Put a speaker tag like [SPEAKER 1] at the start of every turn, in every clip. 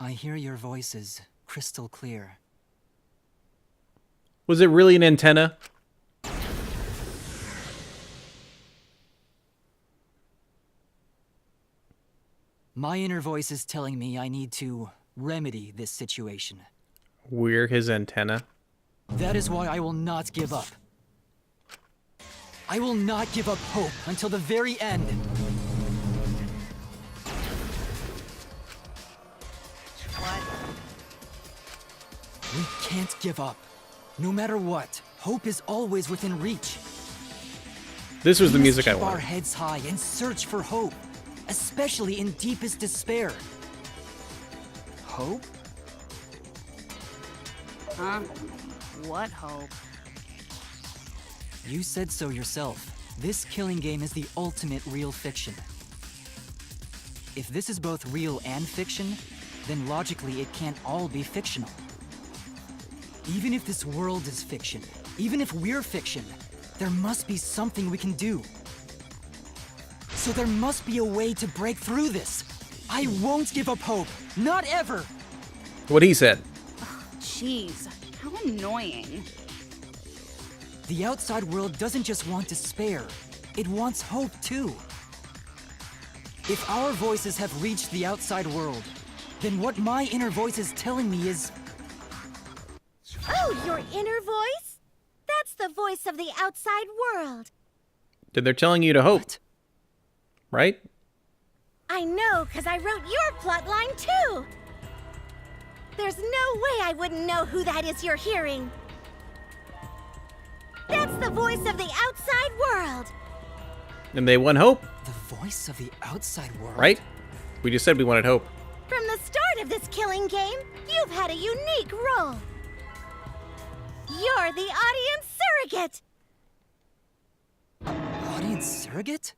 [SPEAKER 1] I hear your voices crystal clear.
[SPEAKER 2] Was it really an antenna?
[SPEAKER 1] My inner voice is telling me I need to remedy this situation.
[SPEAKER 2] We're his antenna.
[SPEAKER 1] That is why I will not give up. I will not give up hope until the very end.
[SPEAKER 3] What?
[SPEAKER 1] We can't give up. No matter what, hope is always within reach.
[SPEAKER 2] This was the
[SPEAKER 1] We must
[SPEAKER 2] music I
[SPEAKER 1] keep our
[SPEAKER 2] wanted.
[SPEAKER 1] heads high and search for hope, especially in deepest despair. Hope?
[SPEAKER 3] Huh? What hope?
[SPEAKER 1] You said so yourself. This killing game is the ultimate real fiction. If this is both real and fiction, then logically it can't all be fictional. Even if this world is fiction, even if we're fiction, there must be something we can do. So there must be a way to break through this. I won't give up hope. Not ever.
[SPEAKER 2] What he said.
[SPEAKER 3] Jeez, how annoying.
[SPEAKER 1] The outside world doesn't just want despair. It wants hope too. If our voices have reached the outside world, then what my inner voice is telling me is...
[SPEAKER 4] Oh, your inner voice? That's the voice of the outside world.
[SPEAKER 2] They're telling you to hope.
[SPEAKER 1] What?
[SPEAKER 2] Right?
[SPEAKER 4] I know, because I wrote your plotline too. There's no way I wouldn't know who that is you're hearing. That's the voice of the outside world.
[SPEAKER 2] And they want hope,
[SPEAKER 1] The voice of the outside world?
[SPEAKER 2] right? We just said we wanted hope.
[SPEAKER 4] From the start of this killing game, you've had a unique role. You're the audience surrogate.
[SPEAKER 1] Audience surrogate?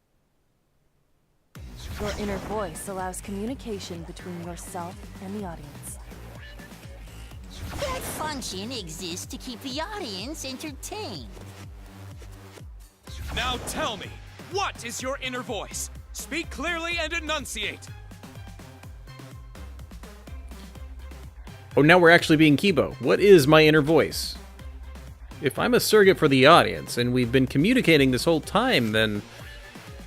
[SPEAKER 5] Your inner voice allows communication between yourself and the audience.
[SPEAKER 6] That function exists to keep the audience entertained.
[SPEAKER 7] Now tell me, what is your inner voice? Speak clearly and enunciate.
[SPEAKER 2] Oh, now we're actually being Kibo. What is my inner voice? If I'm a surrogate for the audience, and we've been communicating this whole time, then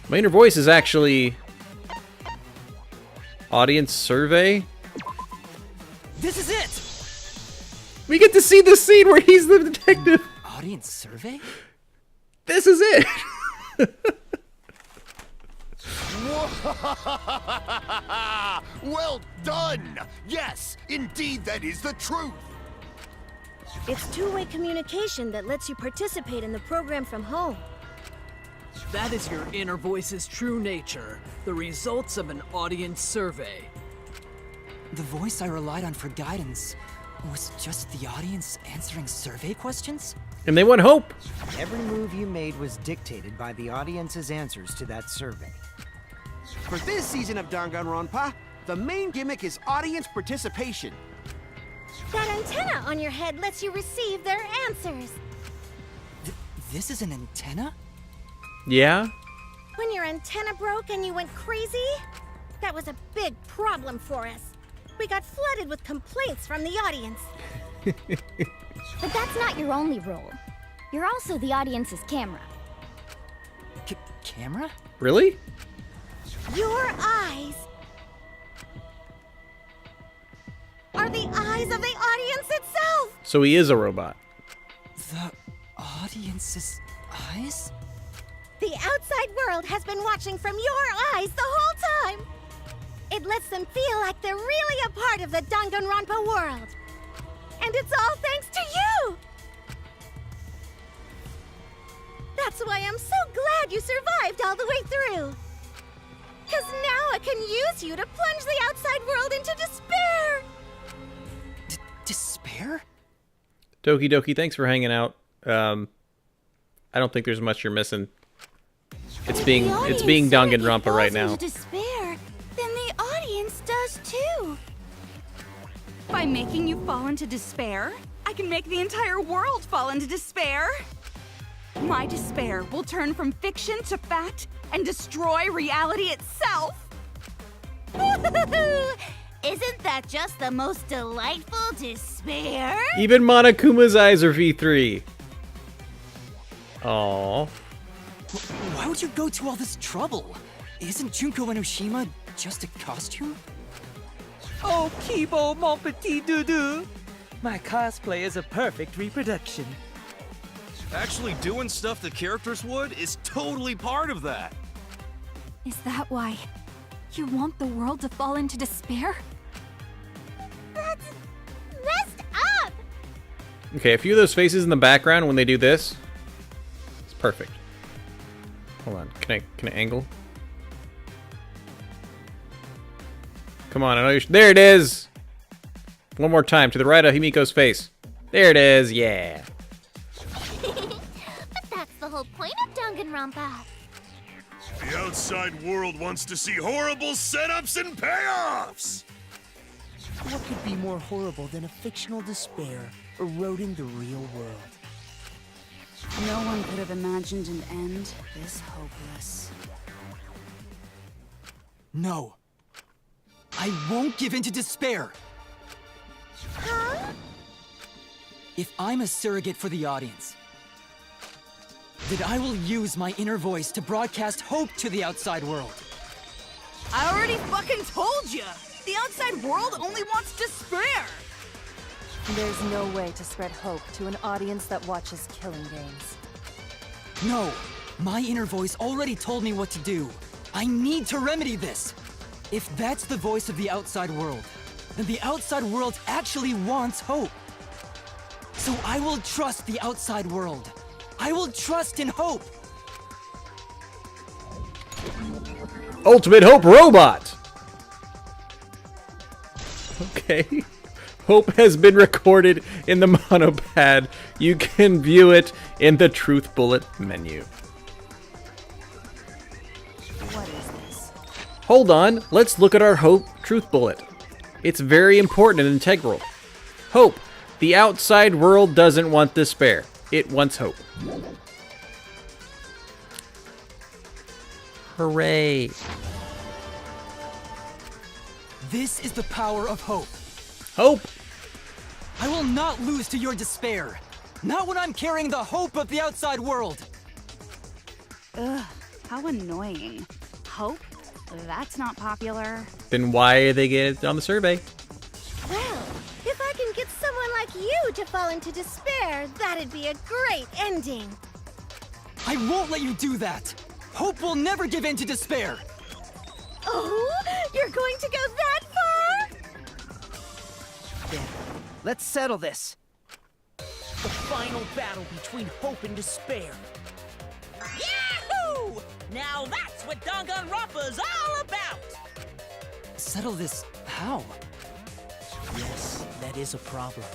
[SPEAKER 2] my inner voice is actually... Audience survey?
[SPEAKER 1] This is it!
[SPEAKER 2] We get to see the scene where he's the detective.
[SPEAKER 1] Audience survey?
[SPEAKER 2] This is it.
[SPEAKER 8] Well done! Yes, indeed that is the truth!
[SPEAKER 4] It's two-way communication that lets you participate in the program from home.
[SPEAKER 9] That is your inner voice's true nature, the results of an audience survey.
[SPEAKER 1] The voice I relied on for guidance was just the audience answering survey questions?
[SPEAKER 2] And they want hope.
[SPEAKER 10] Every move you made was dictated by the audience's answers to that survey.
[SPEAKER 11] For this season of Danganronpa, the main gimmick is audience participation.
[SPEAKER 4] That antenna on your head lets you receive their answers.
[SPEAKER 1] This is an antenna?
[SPEAKER 2] Yeah?
[SPEAKER 4] When your antenna broke and you went crazy, that was a big problem for us. We got flooded with complaints from the audience.
[SPEAKER 12] But that's not your only role. You're also the audience's camera.
[SPEAKER 1] Camera?
[SPEAKER 2] Really?
[SPEAKER 4] Your eyes are the eyes of the audience itself!
[SPEAKER 2] So he is a robot.
[SPEAKER 1] The audience's eyes?
[SPEAKER 4] The outside world has been watching from your eyes the whole time! It lets them feel like they're really a part of the Danganronpa world. And it's all thanks to you! That's why I'm so glad you survived all the way through. 'Cause now I can use you to plunge the outside world into despair!
[SPEAKER 1] Despair?
[SPEAKER 2] Doki Doki, thanks for hanging out. I don't think there's much you're missing. It's being Danganronpa right now.
[SPEAKER 12] Despair, then the audience does too.
[SPEAKER 3] By making you fall into despair, I can make the entire world fall into despair. My despair will turn from fiction to fact and destroy reality itself.
[SPEAKER 4] Woohoo! Isn't that just the most delightful despair?
[SPEAKER 2] Even Monokuma's eyes are V3. Aww.
[SPEAKER 1] Why would you go to all this trouble? Isn't Junko Enoshima just a costume?
[SPEAKER 13] Oh, Kibo, mon petit doudou. My cosplay is a perfect reproduction.
[SPEAKER 7] Actually doing stuff the characters would is totally part of that.
[SPEAKER 3] Is that why you want the world to fall into despair?
[SPEAKER 4] That's messed up!
[SPEAKER 2] Okay, a few of those faces in the background when they do this. It's perfect. Hold on, can I angle? Come on, I know there it is! One more time, to the right of Himiko's face. There it is, yeah.
[SPEAKER 4] But that's the whole point of Danganronpa.
[SPEAKER 8] The outside world wants to see horrible setups and payoffs!
[SPEAKER 13] What could be more horrible than a fictional despair eroding the real world?
[SPEAKER 3] No one could have imagined an end this hopeless.
[SPEAKER 1] No. I won't give in to despair.
[SPEAKER 4] Huh?
[SPEAKER 1] If I'm a surrogate for the audience, then I will use my inner voice to broadcast hope to the outside world.
[SPEAKER 3] I already fucking told you! The outside world only wants despair!
[SPEAKER 5] There's no way to spread hope to an audience that watches killing games.
[SPEAKER 1] No, my inner voice already told me what to do. I need to remedy this. If that's the voice of the outside world, then the outside world actually wants hope. So I will trust the outside world. I will trust in hope.
[SPEAKER 2] Ultimate Hope Robot! Okay. Hope has been recorded in the monopad. You can view it in the Truth Bullet menu.
[SPEAKER 5] What is this?
[SPEAKER 2] Hold on, let's look at our Hope Truth Bullet. It's very important and integral. Hope. The outside world doesn't want despair. It wants hope. Hooray.
[SPEAKER 1] This is the power of hope.
[SPEAKER 2] Hope.
[SPEAKER 1] I will not lose to your despair. Not when I'm carrying the hope of the outside world.
[SPEAKER 3] Ugh, how annoying. Hope? That's not popular.
[SPEAKER 2] Then why they get it on the survey?
[SPEAKER 4] Well, if I can get someone like you to fall into despair, that'd be a great ending.
[SPEAKER 1] I won't let you do that. Hope will never give in to despair.
[SPEAKER 4] Oh, you're going to go that far?
[SPEAKER 13] There. Let's settle this. The final battle between hope and despair.
[SPEAKER 6] Yahoo! Now that's what Danganronpa's all about!
[SPEAKER 1] Settle this how?
[SPEAKER 13] Yes, that is a problem.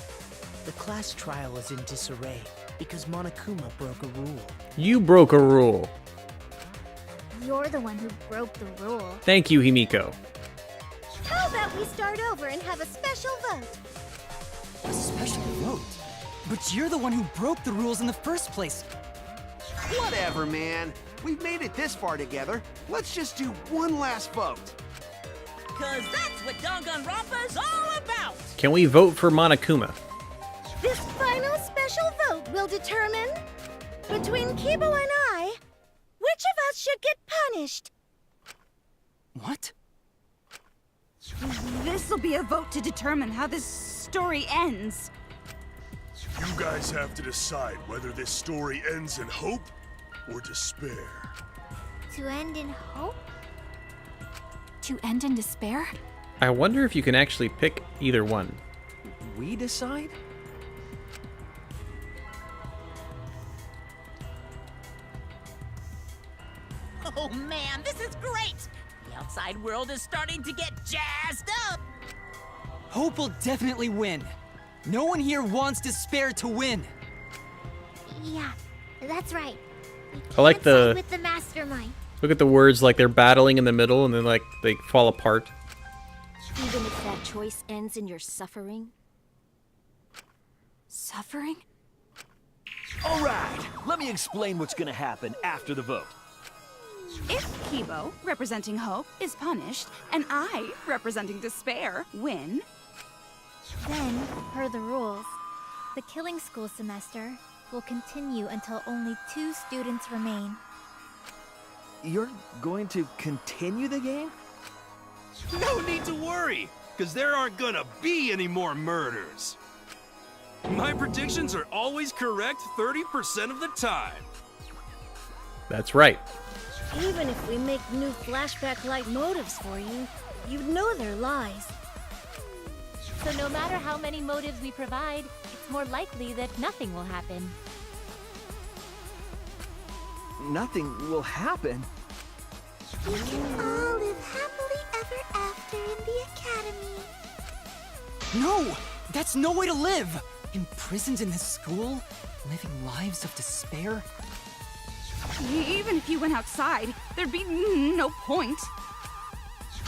[SPEAKER 13] The class trial is in disarray because Monokuma broke a rule.
[SPEAKER 2] You broke a rule.
[SPEAKER 4] You're the one who broke the rule.
[SPEAKER 2] Thank you, Himiko.
[SPEAKER 4] How about we start over and have a special vote?
[SPEAKER 1] A special vote? But you're the one who broke the rules in the first place.
[SPEAKER 11] Whatever, man. We've made it this far together. Let's just do one last vote.
[SPEAKER 6] Cause that's what Danganronpa's all about!
[SPEAKER 2] Can we vote for Monokuma?
[SPEAKER 4] This final special vote will determine, between Kibo and I, which of us should get punished.
[SPEAKER 1] What?
[SPEAKER 3] This'll be a vote to determine how this story ends.
[SPEAKER 8] You guys have to decide whether this story ends in hope or despair.
[SPEAKER 4] To end in hope?
[SPEAKER 3] To end in despair?
[SPEAKER 2] I wonder if you can actually pick either one.
[SPEAKER 13] We decide?
[SPEAKER 6] Oh man, this is great! The outside world is starting to get jazzed up!
[SPEAKER 1] Hope will definitely win. No one here wants despair to win.
[SPEAKER 4] Yeah, that's right.
[SPEAKER 2] I like the...
[SPEAKER 4] With the mastermind.
[SPEAKER 2] Look at the words like they're battling in the middle and then like they fall apart.
[SPEAKER 5] Even if that choice ends in your suffering?
[SPEAKER 3] Suffering?
[SPEAKER 14] All right, let me explain what's gonna happen after the vote.
[SPEAKER 3] If Kibo, representing hope, is punished, and I, representing despair, win,
[SPEAKER 14] then, per the rules, the killing school semester will continue until only 2 students remain.
[SPEAKER 15] You're going to continue the game?
[SPEAKER 16] No need to worry, because there aren't gonna be any more murders. My predictions are always correct 30% of the time.
[SPEAKER 2] That's right.
[SPEAKER 4] Even if we make new flashback-like motives for you, you'd know they're lies.
[SPEAKER 14] So no matter how many motives we provide, it's more likely that nothing will happen.
[SPEAKER 15] Nothing will happen.
[SPEAKER 4] You can all live happily ever after in the academy.
[SPEAKER 1] No! That's no way to live! Imprisoned in this school? Living lives of despair?
[SPEAKER 3] even if you went outside, there'd be no point.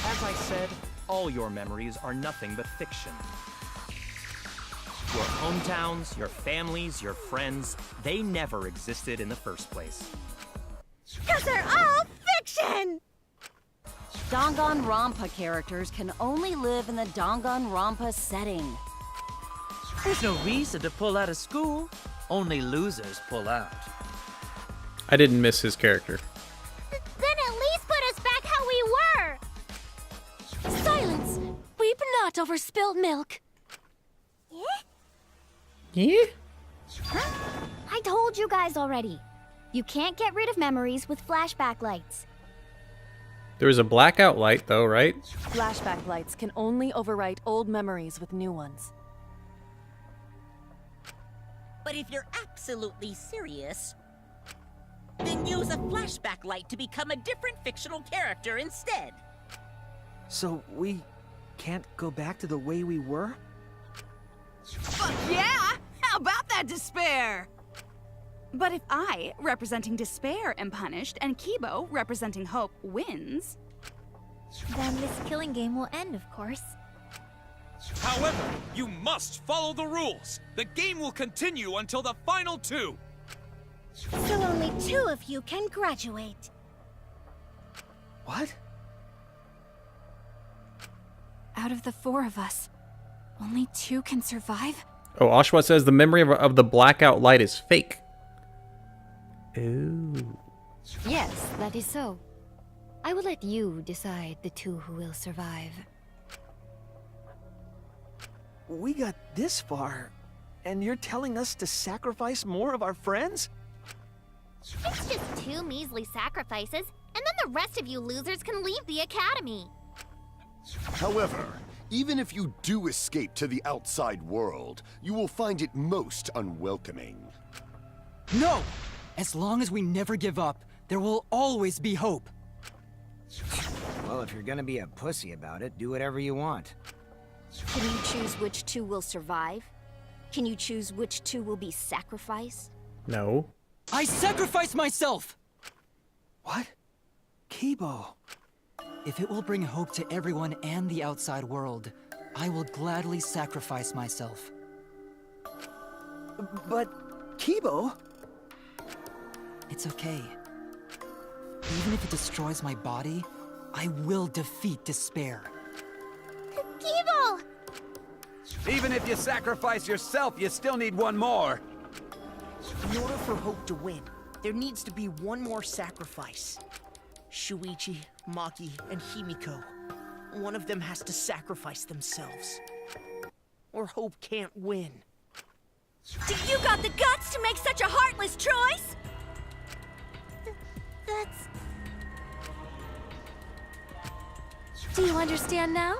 [SPEAKER 17] As I said, all your memories are nothing but fiction. Your hometowns, your families, your friends, they never existed in the first place.
[SPEAKER 4] 'Cause they're all fiction!
[SPEAKER 18] Danganronpa characters can only live in the Danganronpa setting.
[SPEAKER 13] There's no reason to pull out of school. Only losers pull out.
[SPEAKER 2] I didn't miss his character.
[SPEAKER 14] Then at least put us back how we were!
[SPEAKER 12] Silence! Weep not over spilled milk.
[SPEAKER 2] Yeah?
[SPEAKER 12] I told you guys already. You can't get rid of memories with flashback lights.
[SPEAKER 2] There was a blackout light, though, right?
[SPEAKER 5] Flashback lights can only overwrite old memories with new ones.
[SPEAKER 6] But if you're absolutely serious, then use a flashback light to become a different fictional character instead.
[SPEAKER 15] So we can't go back to the way we were?
[SPEAKER 3] Fuck yeah! How about that despair? But if I, representing despair, am punished, and Kibo, representing hope, wins...
[SPEAKER 14] Then this killing game will end, of course.
[SPEAKER 7] However, you must follow the rules. The game will continue until the final two.
[SPEAKER 4] So only 2 of you can graduate.
[SPEAKER 15] What?
[SPEAKER 3] Out of the 4 of us, only 2 can survive?
[SPEAKER 2] Oh, Oshwa says the memory of the blackout light is fake. Ooh.
[SPEAKER 12] Yes, that is so. I will let you decide the 2 who will survive.
[SPEAKER 15] We got this far, and you're telling us to sacrifice more of our friends?
[SPEAKER 14] It's just 2 measly sacrifices, and then the rest of you losers can leave the academy.
[SPEAKER 8] However, even if you do escape to the outside world, you will find it most unwelcoming.
[SPEAKER 1] No! As long as we never give up, there will always be hope.
[SPEAKER 10] Well, if you're gonna be a pussy about it, do whatever you want.
[SPEAKER 18] Can you choose which 2 will survive? Can you choose which 2 will be sacrificed?
[SPEAKER 2] No.
[SPEAKER 1] I sacrifice myself!
[SPEAKER 15] What? Kibo.
[SPEAKER 1] If it will bring hope to everyone and the outside world, I will gladly sacrifice myself.
[SPEAKER 15] But, Kibo...
[SPEAKER 1] It's okay. Even if it destroys my body, I will defeat despair.
[SPEAKER 14] Kibo!
[SPEAKER 11] Even if you sacrifice yourself, you still need one more.
[SPEAKER 13] In order for Hope to win, there needs to be one more sacrifice. Shuichi, Maki, and Himiko. One of them has to sacrifice themselves. Or Hope can't win.
[SPEAKER 3] Do you got the guts to make such a heartless choice?
[SPEAKER 14] That's...
[SPEAKER 12] Do you understand now?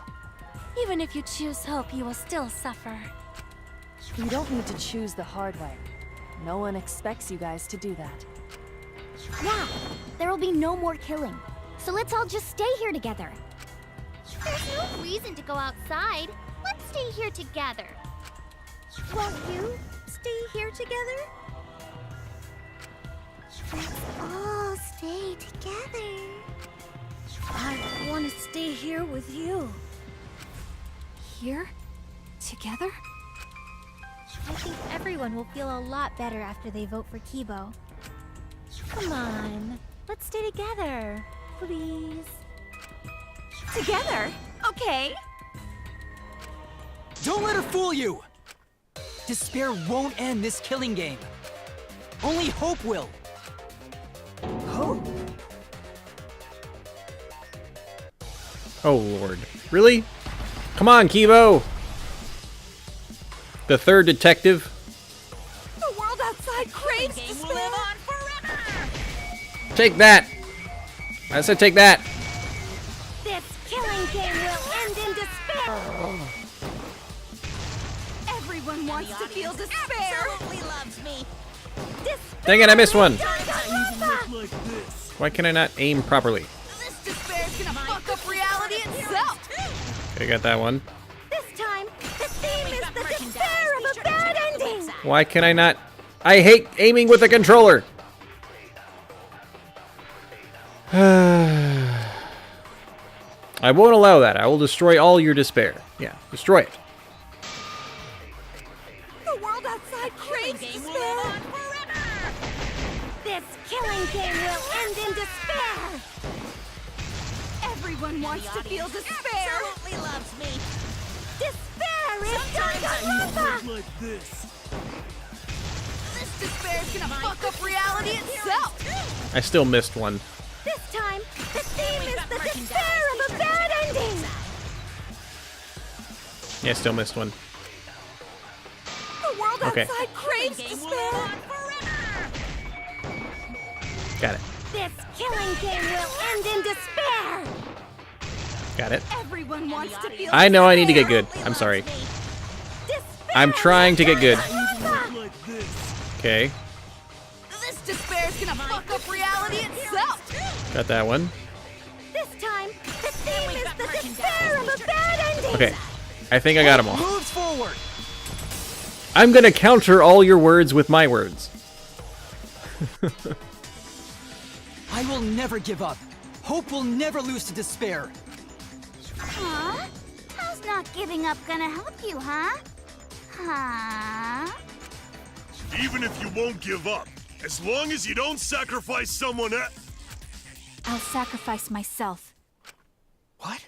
[SPEAKER 12] Even if you choose hope, you will still suffer.
[SPEAKER 5] You don't need to choose the hard way. No one expects you guys to do that.
[SPEAKER 12] Yeah, there will be no more killing. So let's all just stay here together.
[SPEAKER 14] There's no reason to go outside. Let's stay here together.
[SPEAKER 4] Won't you stay here together? Let's all stay together. I want to stay here with you.
[SPEAKER 12] Here? Together?
[SPEAKER 14] I think everyone will feel a lot better after they vote for Kibo. Come on, let's Let's stay together, please.
[SPEAKER 3] Together? Okay.
[SPEAKER 1] Don't let her fool you! Despair won't end this killing game. Only hope will.
[SPEAKER 15] Hope?
[SPEAKER 2] Oh, Lord. Really? Come on, Kibo! The third detective.
[SPEAKER 3] The world outside craves
[SPEAKER 6] Game will
[SPEAKER 3] despair.
[SPEAKER 6] live on forever!
[SPEAKER 2] Take that! I said take that!
[SPEAKER 4] This killing game will end in despair.
[SPEAKER 3] Everyone wants to feel despair.
[SPEAKER 6] Absolutely loves me.
[SPEAKER 2] Dang it, I missed one!
[SPEAKER 3] Danganronpa!
[SPEAKER 2] Why can I not aim properly?
[SPEAKER 3] This despair's gonna fuck up reality itself.
[SPEAKER 2] Okay, I got that one.
[SPEAKER 4] This time, the theme is the despair of a bad ending.
[SPEAKER 2] Why can I not? I hate aiming with a controller! I won't allow that. I will destroy all your despair. Yeah, destroy it.
[SPEAKER 3] The world outside craves despair.
[SPEAKER 4] This killing game will end in despair.
[SPEAKER 3] Everyone wants to feel despair.
[SPEAKER 6] Absolutely loves me.
[SPEAKER 4] Despair is Danganronpa.
[SPEAKER 16] Like this.
[SPEAKER 3] This despair's gonna fuck up reality itself.
[SPEAKER 2] I still missed one.
[SPEAKER 4] This time, the theme is the despair of a bad ending.
[SPEAKER 2] Yeah, still missed one.
[SPEAKER 3] The world
[SPEAKER 2] Okay.
[SPEAKER 3] outside craves despair.
[SPEAKER 2] Got it.
[SPEAKER 4] This killing game will end in despair.
[SPEAKER 2] Got it.
[SPEAKER 3] Everyone wants to feel
[SPEAKER 2] I know I need to get good. I'm sorry. I'm trying to get good. Okay.
[SPEAKER 3] This despair's gonna fuck up reality itself.
[SPEAKER 2] Got that one.
[SPEAKER 4] This time, the theme is the despair of a bad ending.
[SPEAKER 2] Okay. I think I got them all.
[SPEAKER 15] Moves forward.
[SPEAKER 2] I'm gonna counter all your words with my words.
[SPEAKER 1] I will never give up. Hope will never lose to despair.
[SPEAKER 12] Huh? How's not giving up gonna help you, huh? Huh?
[SPEAKER 8] Even if you won't give up, as long as you don't sacrifice someone else.
[SPEAKER 14] I'll sacrifice myself.
[SPEAKER 15] What?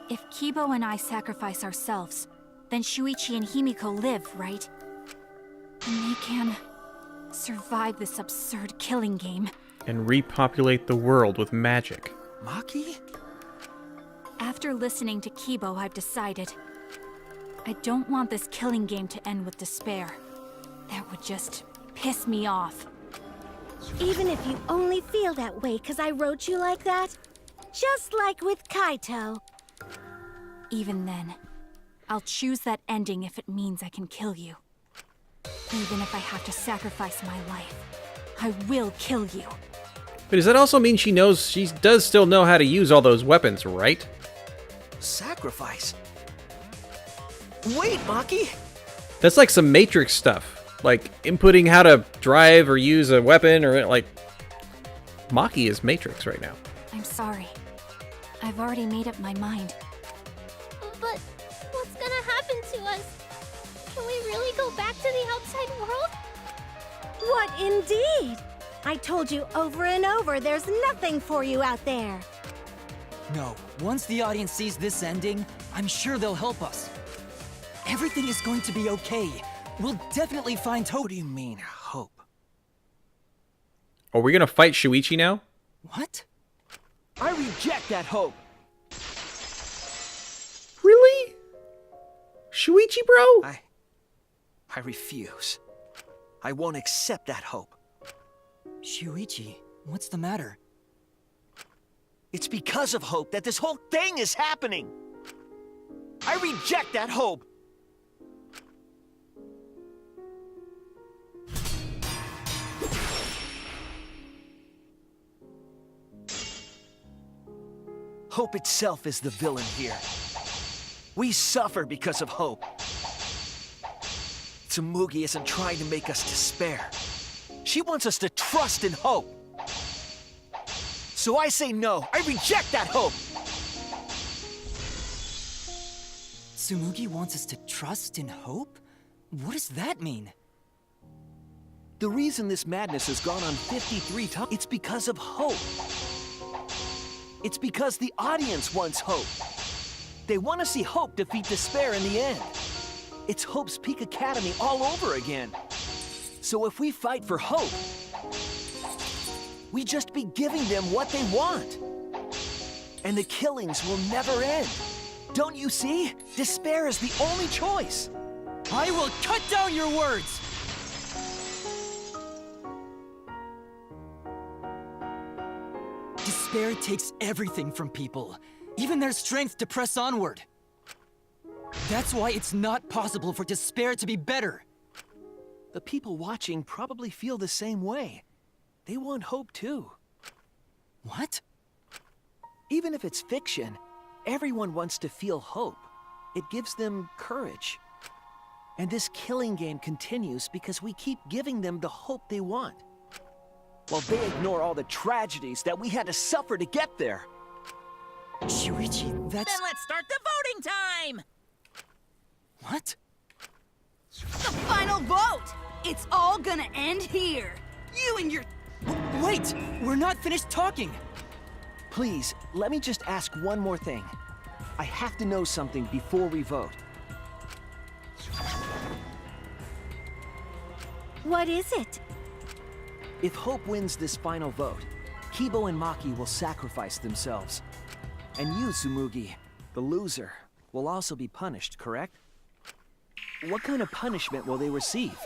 [SPEAKER 14] If Kibo and I sacrifice ourselves, then Shuichi and Himiko live, right? And they can survive this absurd killing game.
[SPEAKER 2] And repopulate the world with magic.
[SPEAKER 15] Maki?
[SPEAKER 14] After listening to Kibo, I've decided I don't want this killing game to end with despair. That would just piss me off.
[SPEAKER 4] Even if you only feel that way because I wrote you like that, just like with Kaito.
[SPEAKER 14] Even then, I'll choose that ending if it means I can kill you. Even if I have to sacrifice my life, I will kill you.
[SPEAKER 2] But does that also mean she does still know how to use all those weapons, right?
[SPEAKER 15] Sacrifice? Wait, Maki!
[SPEAKER 2] That's like some Matrix stuff. Like inputting how to drive or use a weapon or like... Maki is Matrix right now.
[SPEAKER 14] I'm sorry. I've already made up my mind.
[SPEAKER 19] But what's gonna happen to us? Can we really go back to the outside world?
[SPEAKER 4] What indeed? I told you over and over there's nothing for you out there.
[SPEAKER 1] No, once the audience sees this ending, I'm sure they'll help us. Everything is going to be okay. We'll definitely find hope.
[SPEAKER 15] What do you mean, hope?
[SPEAKER 2] Are we gonna fight Shuichi now?
[SPEAKER 1] What?
[SPEAKER 15] I reject that hope.
[SPEAKER 2] Really? Shuichi, bro?
[SPEAKER 15] I refuse. I won't accept that hope.
[SPEAKER 1] Shuichi, what's the matter?
[SPEAKER 15] It's because of hope that this whole thing is happening. I reject that hope. Hope itself is the villain here. We suffer because of hope. Tsumugi isn't trying to make us despair. She wants us to trust in hope. So I say no. I reject that hope.
[SPEAKER 1] Tsumugi wants us to trust in hope? What does that mean?
[SPEAKER 15] The reason this madness has gone on 53 times, it's because of hope. It's because the audience wants hope. They want to see hope defeat despair in the end. It's Hope's Peak Academy all over again. So if we fight for hope, we just be giving them what they want. And the killings will never end. Don't you see? Despair is the only choice.
[SPEAKER 1] I will cut down your words! Despair takes everything from people, even their strength to press onward. That's why it's not possible for despair to be better.
[SPEAKER 15] The people watching probably feel the same way. They want hope too.
[SPEAKER 1] What?
[SPEAKER 15] Even if it's fiction, everyone wants to feel hope. It gives them courage. And this killing game continues because we keep giving them the hope they want, while they ignore all the tragedies that we had to suffer to get there.
[SPEAKER 1] Shuichi, that's...
[SPEAKER 6] Then let's start the voting time!
[SPEAKER 1] What?
[SPEAKER 3] The final vote! It's all gonna end here! You and your...
[SPEAKER 1] Wait! We're not finished talking!
[SPEAKER 15] Please, let me just ask one more thing. I have to know something before we vote.
[SPEAKER 4] What is it?
[SPEAKER 15] If Hope wins this final vote, Kibo and Maki will sacrifice themselves. And you, Tsumugi, the loser, will also be punished, correct? What kind of punishment will they receive?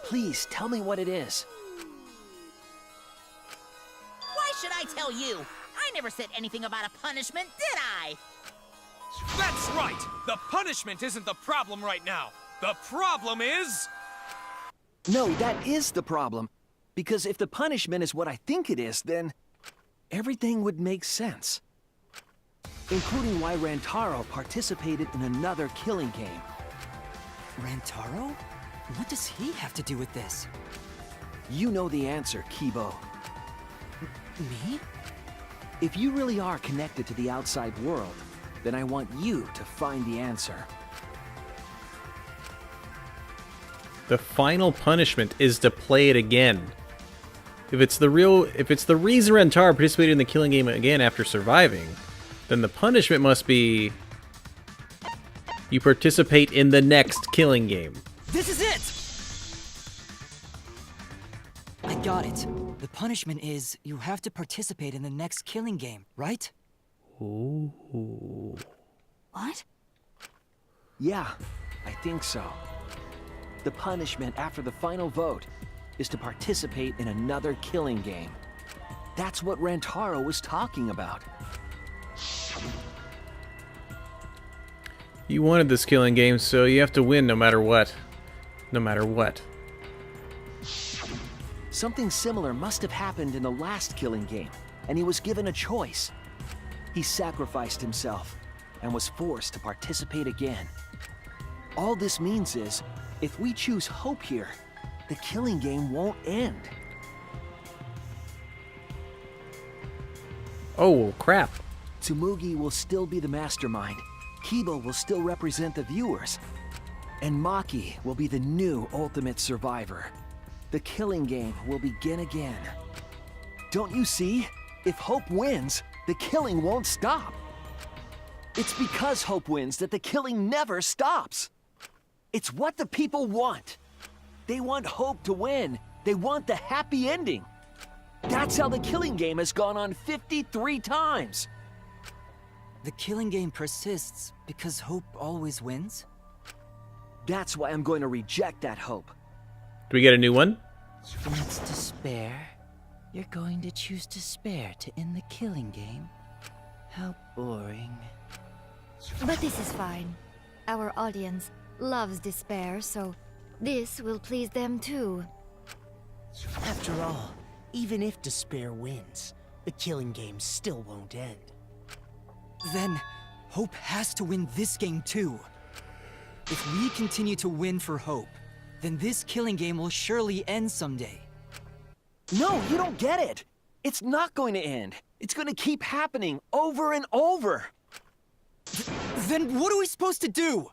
[SPEAKER 15] Please, tell me what it is.
[SPEAKER 6] Why should I tell you? I never said anything about a punishment, did I?
[SPEAKER 7] That's right! The punishment isn't the problem right now. The problem is...
[SPEAKER 15] No, that is the problem. Because if the punishment is what I think it is, then everything would make sense. Including why Rantaro participated in another killing game.
[SPEAKER 1] Rantaro? What does he have to do with this?
[SPEAKER 15] You know the answer, Kibo.
[SPEAKER 1] Me?
[SPEAKER 15] If you really are connected to the outside world, then I want you to find the answer.
[SPEAKER 2] The final punishment is to play it again. If it's the reason Rantaro participated in the killing game again after surviving, then the punishment must be you participate in the next killing game.
[SPEAKER 1] This is it! I got it. The punishment is you have to participate in the next killing game, right?
[SPEAKER 2] Ooh.
[SPEAKER 1] What?
[SPEAKER 15] Yeah, I think so. The punishment after the final vote is to participate in another killing game. That's what Rantaro was talking about.
[SPEAKER 2] You wanted this killing game, so you have to win no matter what. No matter what.
[SPEAKER 15] Something similar must have happened in the last killing game, and he was given a choice. He sacrificed himself and was forced to participate again. All this means is, if we choose hope here, the killing game won't end.
[SPEAKER 2] Oh, crap.
[SPEAKER 15] Tsumugi will still be the mastermind, Kibo will still represent the viewers, and Maki will be the new ultimate survivor. The killing game will begin again. Don't you see? If Hope wins, the killing won't stop. It's because Hope wins that the killing never stops. It's what the people want. They want Hope to win. They want the happy ending. That's how the killing game has gone on 53 times.
[SPEAKER 1] The killing game persists because hope always wins?
[SPEAKER 15] That's why I'm going to reject that hope.
[SPEAKER 2] Do we get a new one?
[SPEAKER 20] It's despair. You're going to choose despair to end the killing game? How boring.
[SPEAKER 12] But this is fine. Our audience loves despair, so this will please them too.
[SPEAKER 13] After all, even if despair wins, the killing game still won't end.
[SPEAKER 1] Then, hope has to win this game too. If we continue to win for hope, then this killing game will surely end someday.
[SPEAKER 15] No, you don't get it. It's not going to end. It's going to keep happening over and over.
[SPEAKER 1] Then what are we supposed to do?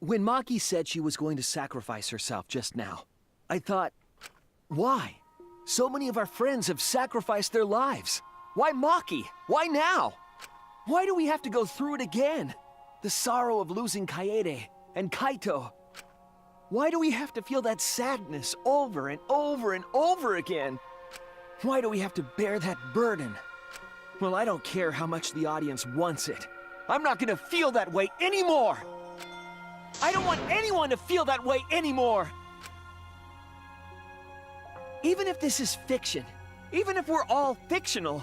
[SPEAKER 15] When Maki said she was going to sacrifice herself just now, I thought, why? So many of our friends have sacrificed their lives. Why Maki? Why now? Why do we have to go through it again? The sorrow of losing Kaede and Kaito. Why do we have to feel that sadness over and over and over again? Why do we have to bear that burden? Well, I don't care how much the audience wants it. I'm not gonna feel that way anymore! I don't want anyone to feel that way anymore! Even if this is fiction, even if we're all fictional,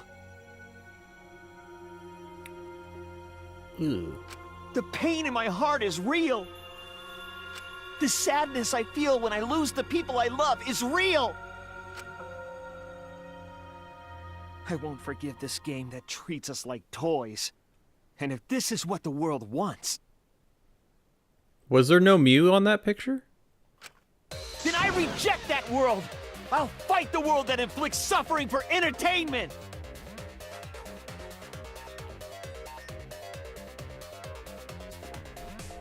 [SPEAKER 15] the pain in my heart is real. The sadness I feel when I lose the people I love is real. I won't forgive this game that treats us like toys. And if this is what the world wants...
[SPEAKER 2] Was there no Mew on that picture?
[SPEAKER 15] Then I reject that world! I'll fight the world that inflicts suffering for entertainment!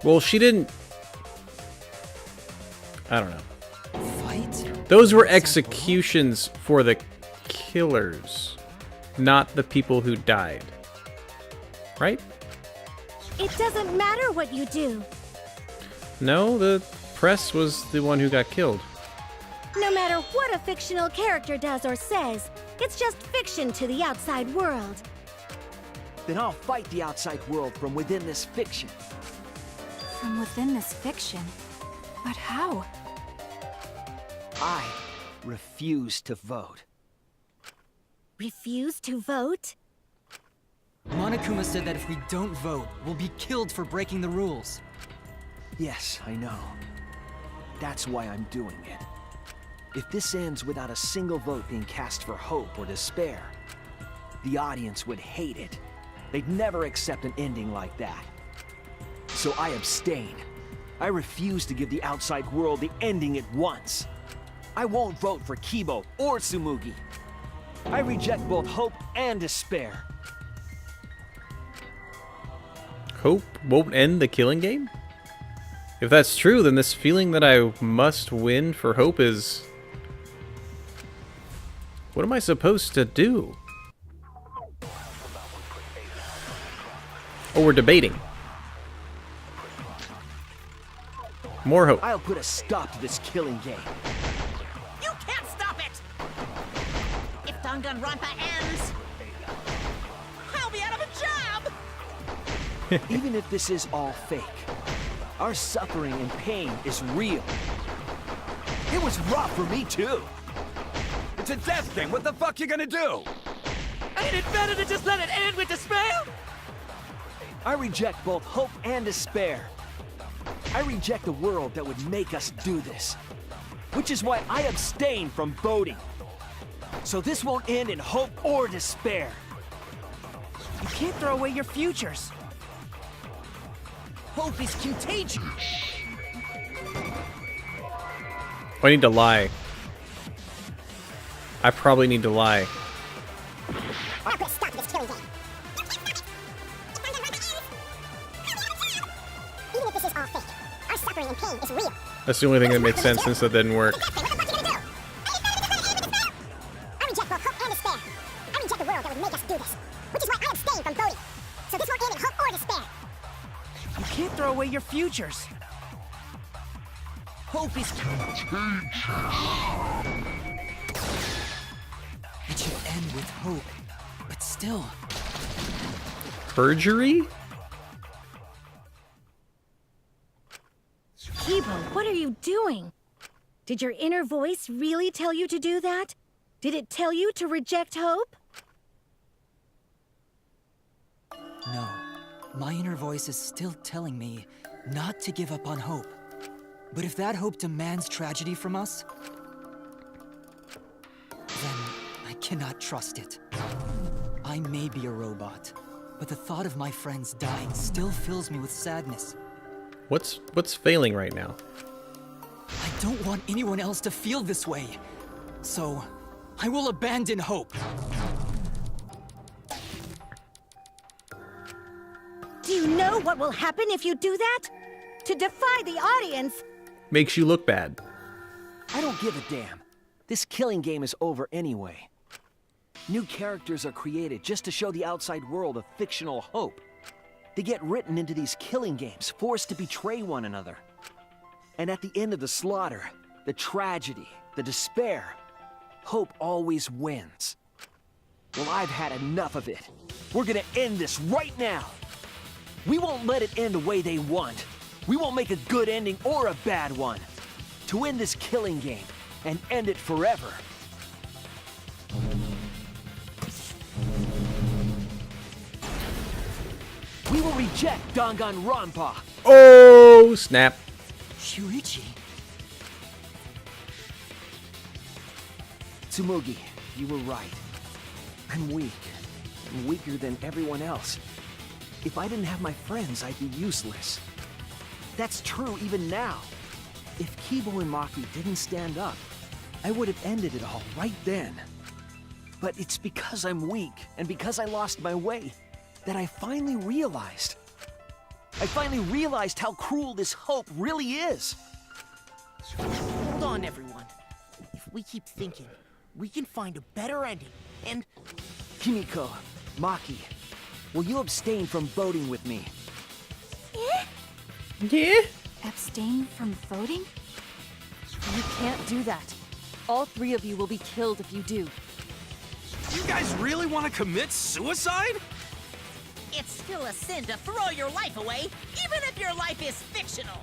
[SPEAKER 2] Well, she didn't... I don't know.
[SPEAKER 1] Fight?
[SPEAKER 2] Those were executions for the killers, not the people who died. Right?
[SPEAKER 4] It doesn't matter what you do.
[SPEAKER 2] No, the press was the one who got killed.
[SPEAKER 4] No matter what a fictional character does or says, it's just fiction to the outside world.
[SPEAKER 15] Then I'll fight the outside world from within this fiction.
[SPEAKER 14] From within this fiction? But how?
[SPEAKER 15] I refuse to vote.
[SPEAKER 4] Refuse to vote?
[SPEAKER 1] Monokuma said that if we don't vote, we'll be killed for breaking the rules.
[SPEAKER 15] Yes, I know. That's why I'm doing it. If this ends without a single vote being cast for hope or despair, the audience would hate it. They'd never accept an ending like that. So I abstain. I refuse to give the outside world the ending it wants. I won't vote for Kibo or Tsumugi. I reject both hope and despair.
[SPEAKER 2] Hope won't end the killing game? If that's true, then this feeling that I must win for hope is... What am I supposed to do? Oh, we're debating. More hope.
[SPEAKER 15] I'll put a stop to this killing game.
[SPEAKER 6] You can't stop it! If Danganronpa ends, I'll be out of a job!
[SPEAKER 15] Even if this is all fake, our suffering and pain is real. It was rough for me too.
[SPEAKER 11] It's a death game. What the fuck you gonna do?
[SPEAKER 13] Ain't it better to just let it end with despair?
[SPEAKER 15] I reject both hope and despair. I reject the world that would make us do this. Which is why I abstain from voting. So this won't end in hope or despair.
[SPEAKER 13] You can't throw away your futures. Hope is contagious.
[SPEAKER 2] I need to lie. I probably need to lie.
[SPEAKER 4] I'll put a stop to this killing game. Even if this is all fake, our suffering and pain is real.
[SPEAKER 2] That's the only thing that makes sense since that didn't work.
[SPEAKER 4] I reject both hope and despair. I reject the world that would make us do this. Which is why I abstain from voting. So this won't end in hope or despair.
[SPEAKER 13] You can't throw away your futures. Hope is
[SPEAKER 1] It should end with hope, but still.
[SPEAKER 2] Perjury?
[SPEAKER 4] Kibo, what are you doing? Did your inner voice really tell you to do that? Did it tell you to reject hope?
[SPEAKER 1] No. My inner voice is still telling me not to give up on hope. But if that hope demands tragedy from us, then I cannot trust it. I may be a robot, but the thought of my friends dying still fills me with sadness.
[SPEAKER 2] What's failing right now?
[SPEAKER 1] I don't want anyone else to feel this way. So, I will abandon hope.
[SPEAKER 4] Do you know what will happen if you do that? to defy the audience.
[SPEAKER 2] Makes you look bad.
[SPEAKER 15] I don't give a damn. This killing game is over anyway. New characters are created just to show the outside world a fictional hope. They get written into these killing games, forced to betray one another. And at the end of the slaughter, the tragedy, the despair, hope always wins. Well, I've had enough of it. We're gonna end this right now. We won't let it end the way they want. We won't make a good ending or a bad one. To end this killing game and end it forever. We will reject Danganronpa.
[SPEAKER 2] Oh, snap.
[SPEAKER 15] Shuichi. Tsumugi, you were right. I'm weak. I'm weaker than everyone else. If I didn't have my friends, I'd be useless. That's true even now. If Kibo and Maki didn't stand up, I would have ended it all right then. But it's because I'm weak, and because I lost my way, that I finally realized. I finally realized how cruel this hope really is.
[SPEAKER 13] Hold on, everyone. If we keep thinking, we can find a better ending, and...
[SPEAKER 15] Himiko, Maki, will you abstain from voting with me?
[SPEAKER 2] Yeah?
[SPEAKER 14] Abstain from voting?
[SPEAKER 5] You can't do that. All 3 of you will be killed if you do.
[SPEAKER 16] You guys really want to commit suicide?
[SPEAKER 6] It's still a sin to throw your life away, even if your life is fictional.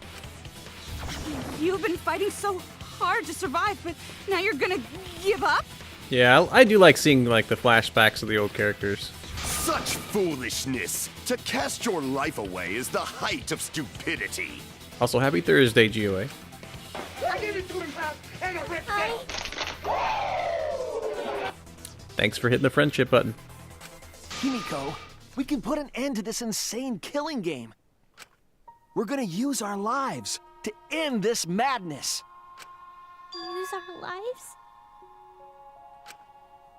[SPEAKER 3] You've been fighting so hard to survive, but now you're gonna give up?
[SPEAKER 2] Yeah, I do like seeing like the flashbacks of the old characters.
[SPEAKER 8] Such foolishness! To cast your life away is the height of stupidity.
[SPEAKER 2] Also, happy Thursday, GOA. Thanks for hitting the friendship button.
[SPEAKER 15] Himiko, we can put an end to this insane killing game. We're gonna use our lives to end this madness.
[SPEAKER 19] Use our lives?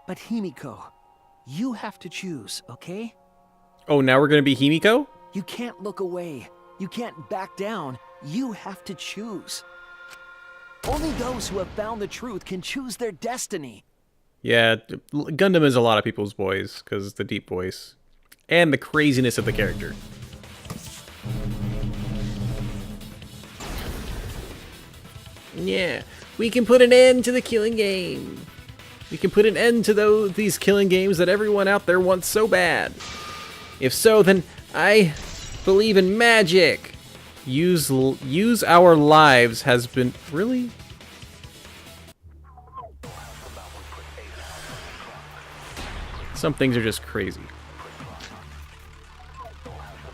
[SPEAKER 15] But Himiko, you have to choose, okay?
[SPEAKER 2] Oh, now we're gonna be Himiko?
[SPEAKER 15] You can't look away. You can't back down. You have to choose. Only those who have found the truth can choose their destiny.
[SPEAKER 2] Yeah, Gundam is a lot of people's boys, because the deep voice. And the craziness of the character. Yeah, we can put an end to the killing game. We can put an end to these killing games that everyone out there wants so bad. If so, then I believe in magic. Use our lives has been... Really? Some things are just crazy.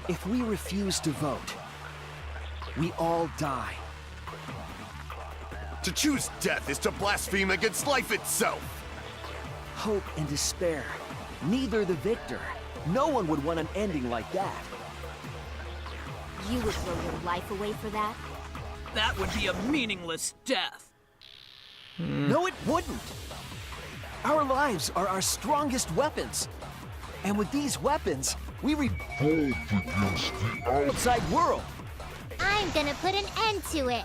[SPEAKER 15] If we refuse to vote, we all die.
[SPEAKER 8] To choose death is to blaspheme against life itself.
[SPEAKER 15] Hope and despair. Neither the victor. No one would want an ending like that.
[SPEAKER 18] You would throw your life away for that?
[SPEAKER 9] That would be a meaningless death.
[SPEAKER 15] No, it wouldn't. Our lives are our strongest weapons. And with these weapons, we revolt against the outside world.
[SPEAKER 19] I'm gonna put an end to it.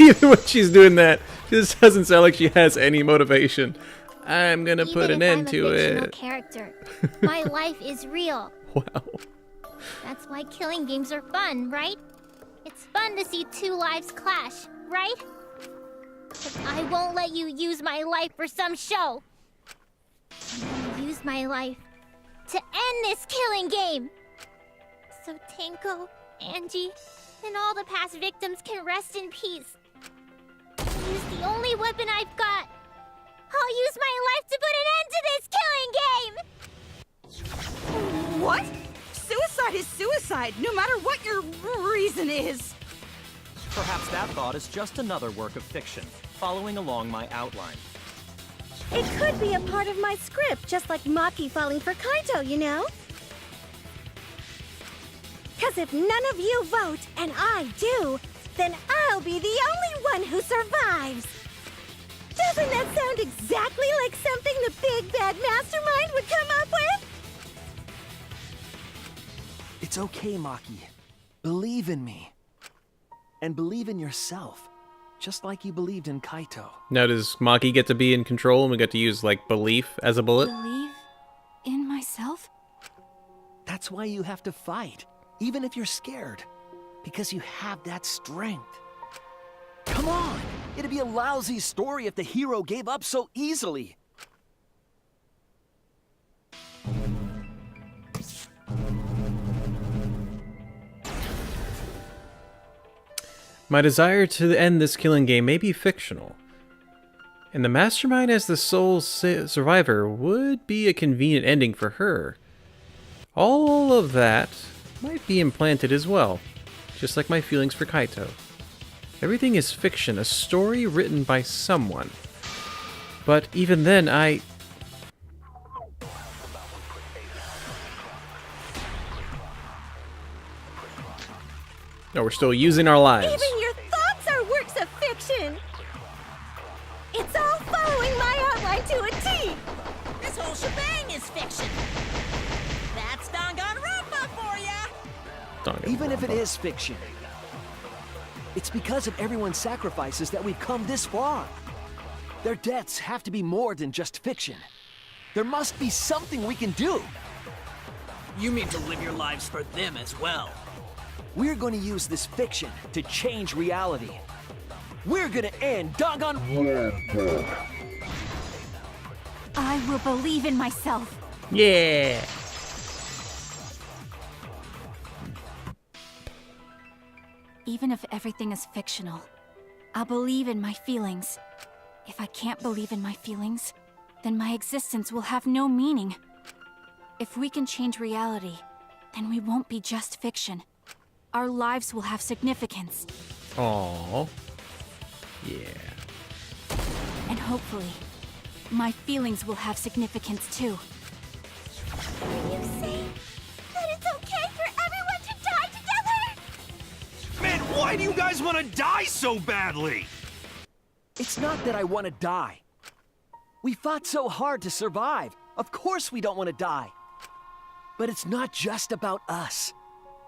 [SPEAKER 2] Even when she's doing that, she just doesn't sound like she has any motivation. I'm gonna put an end to it.
[SPEAKER 19] Character, my life is real.
[SPEAKER 2] Wow.
[SPEAKER 19] That's why killing games are fun, right? It's fun to see 2 lives clash, right? But I won't let you use my life for some show. I'm gonna use my life to end this killing game. So Tenko, Angie, and all the past victims can rest in peace. I'll use the only weapon I've got. I'll use my life to put an end to this killing game!
[SPEAKER 3] What? Suicide is suicide, no matter what your reason is.
[SPEAKER 17] Perhaps that thought is just another work of fiction, following along my outline.
[SPEAKER 4] It could be a part of my script, just like Maki falling for Kaito, you know? Because if none of you vote, and I do, then I'll be the only one who survives. Doesn't that sound exactly like something the big bad mastermind would come up with?
[SPEAKER 15] It's okay, Maki. Believe in me. And believe in yourself. Just like you believed in Kaito.
[SPEAKER 2] Now, does Maki get to be in control and we get to use, like, belief as a bullet?
[SPEAKER 14] Believe in myself?
[SPEAKER 15] That's why you have to fight, even if you're scared. Because you have that strength. Come on! It'd be a lousy story if the hero gave up so easily.
[SPEAKER 2] My desire to end this killing game may be fictional, and the mastermind as the sole survivor would be a convenient ending for her. All of that might be implanted as well, just like my feelings for Kaito. Everything is fiction, a story written by someone. But even then, No, we're still using our lives.
[SPEAKER 4] Even your thoughts are works of fiction! It's all following my outline to a T!
[SPEAKER 6] This whole shebang is fiction. That's Danganronpa for ya!
[SPEAKER 15] Even if it is fiction, it's because of everyone's sacrifices that we've come this far. Their deaths have to be more than just fiction. There must be something we can do.
[SPEAKER 9] You mean to live your lives for them as well?
[SPEAKER 15] We're going to use this fiction to change reality. We're going to end Danganronpa.
[SPEAKER 14] I will believe in myself.
[SPEAKER 2] Yeah.
[SPEAKER 14] Even if everything is fictional, I'll believe in my feelings. If I can't believe in my feelings, then my existence will have no meaning. If we can change reality, then we won't be just fiction. Our lives will have significance.
[SPEAKER 2] Aww. Yeah.
[SPEAKER 14] And hopefully, my feelings will have significance too.
[SPEAKER 4] Are you saying that it's okay for everyone to die together?
[SPEAKER 16] Man, why do you guys want to die so badly?
[SPEAKER 15] It's not that I want to die. We fought so hard to survive. Of course we don't want to die. But it's not just about us.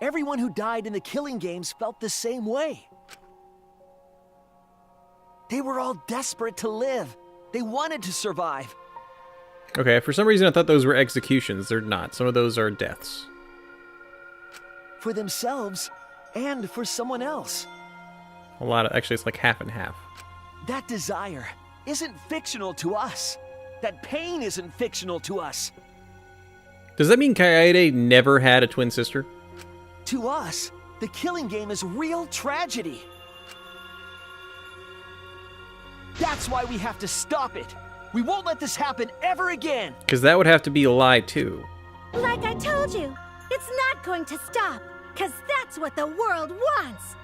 [SPEAKER 15] Everyone who died in the killing games felt the same way. They were all desperate to live. They wanted to survive.
[SPEAKER 2] Okay, for some reason I thought those were executions. They're not. Some of those are deaths.
[SPEAKER 15] For themselves and for someone else.
[SPEAKER 2] A lot of... Actually, it's like half and half.
[SPEAKER 15] That desire isn't fictional to us. That pain isn't fictional to us.
[SPEAKER 2] Does that mean Kaede never had a twin sister?
[SPEAKER 15] To us, the killing game is real tragedy. That's why we have to stop it. We won't let this happen ever again.
[SPEAKER 2] Because that would have to be a lie, too.
[SPEAKER 4] Like I told you, it's not going to stop, because that's what the world wants.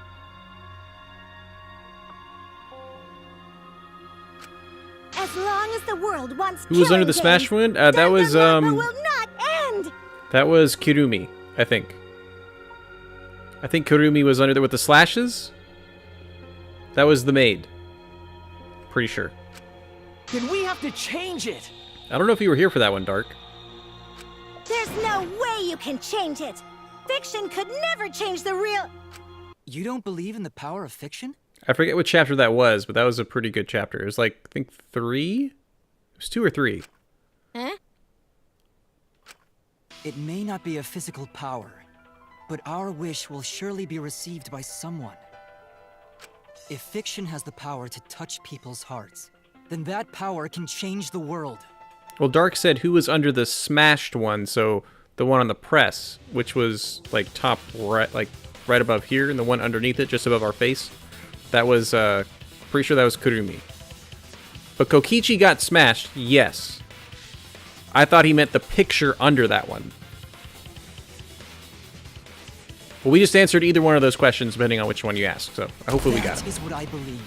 [SPEAKER 4] As long as the world wants
[SPEAKER 2] Who was under the smash wound? That was,
[SPEAKER 4] will not end.
[SPEAKER 2] That was Kirumi, I think. I think Kirumi was under there with the slashes. That was the maid. Pretty sure.
[SPEAKER 15] Then we have to change it.
[SPEAKER 2] I don't know if you were here for that one, Dark.
[SPEAKER 4] There's no way you can change it. Fiction could never change the real...
[SPEAKER 1] You don't believe in the power of fiction?
[SPEAKER 2] I forget what chapter that was, but that was a pretty good chapter. It was like, I think 3? It was 2 or 3.
[SPEAKER 4] Huh?
[SPEAKER 1] It may not be a physical power, but our wish will surely be received by someone. If fiction has the power to touch people's hearts, then that power can change the world.
[SPEAKER 2] Well, Dark said who was under the smashed one, so the one on the press, which was like top right, like right above here, and the one underneath it, just above our face. That was, pretty sure that was Kurumi. But Kokichi got smashed, yes. I thought he meant the picture under that one. Well, we just answered either one of those questions depending on which one you asked, so hopefully we got it.
[SPEAKER 1] That is what I believe.